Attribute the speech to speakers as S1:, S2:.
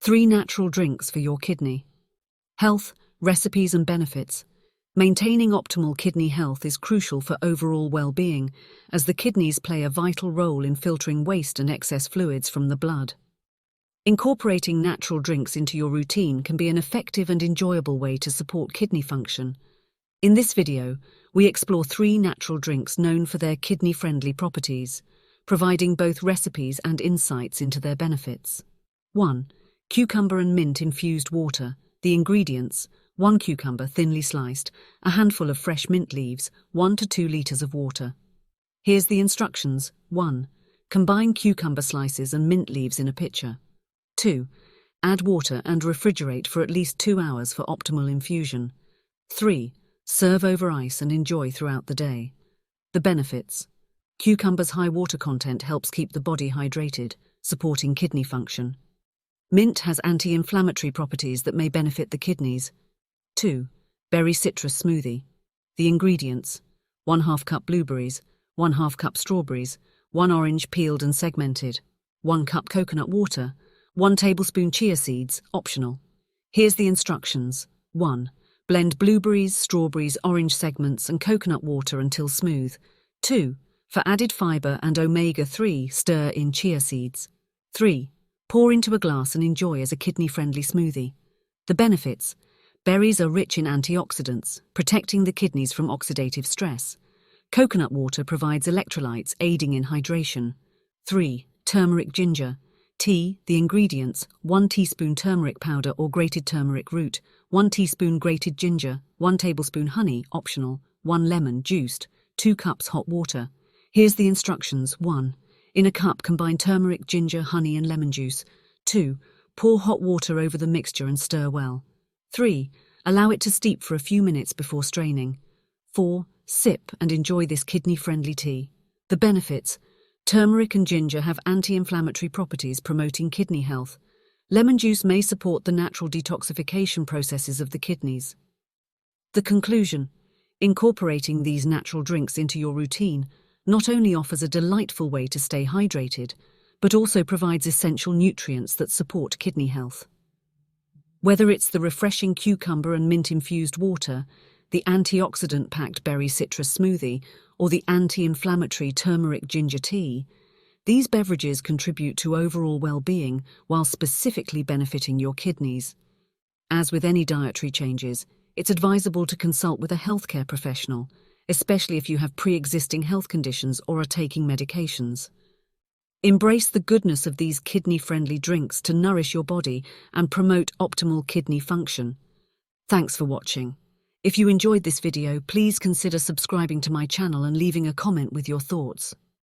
S1: 3 natural drinks for your kidney. Health, recipes and benefits. Maintaining optimal kidney health is crucial for overall well-being, as the kidneys play a vital role in filtering waste and excess fluids from the blood. Incorporating natural drinks into your routine can be an effective and enjoyable way to support kidney function. In this video, we explore 3 natural drinks known for their kidney-friendly properties, providing both recipes and insights into their benefits. 1. Cucumber and mint infused water. The ingredients: 1 cucumber thinly sliced, a handful of fresh mint leaves, 1 to 2 liters of water. Here's the instructions. 1. Combine cucumber slices and mint leaves in a pitcher. 2. Add water and refrigerate for at least 2 hours for optimal infusion. 3. Serve over ice and enjoy throughout the day. The benefits: cucumber's high water content helps keep the body hydrated, supporting kidney function. Mint has anti-inflammatory properties that may benefit the kidneys. 2. Berry Citrus Smoothie. The ingredients: 1/2 cup blueberries, 1/2 cup strawberries, 1 orange peeled and segmented, 1 cup coconut water, 1 tablespoon chia seeds, optional. Here's the instructions. 1. Blend blueberries, strawberries, orange segments and coconut water until smooth. 2. For added fiber and omega-3, stir in chia seeds. 3. Pour into a glass and enjoy as a kidney-friendly smoothie. The benefits: berries are rich in antioxidants, protecting the kidneys from oxidative stress. Coconut water provides electrolytes, aiding in hydration. 3. Turmeric Ginger Tea. The ingredients: 1 teaspoon turmeric powder or grated turmeric root, 1 teaspoon grated ginger, 1 tablespoon honey, optional, 1 lemon, juiced, 2 cups hot water. Here's the instructions. 1. In a cup, combine turmeric, ginger, honey and lemon juice. 2. Pour hot water over the mixture and stir well. 3. Allow it to steep for a few minutes before straining. 4. Sip and enjoy this kidney-friendly tea. The benefits: turmeric and ginger have anti-inflammatory properties promoting kidney health. Lemon juice may support the natural detoxification processes of the kidneys. The conclusion: incorporating these natural drinks into your routine not only offers a delightful way to stay hydrated, but also provides essential nutrients that support kidney health. Whether it's the refreshing cucumber and mint-infused water, the antioxidant-packed berry citrus smoothie, or the anti-inflammatory turmeric ginger tea, these beverages contribute to overall well-being while specifically benefiting your kidneys. As with any dietary changes, it's advisable to consult with a healthcare professional, especially if you have pre-existing health conditions or are taking medications. Embrace the goodness of these kidney-friendly drinks to nourish your body and promote optimal kidney function. Thanks for watching. If you enjoyed this video, please consider subscribing to my channel and leaving a comment with your thoughts.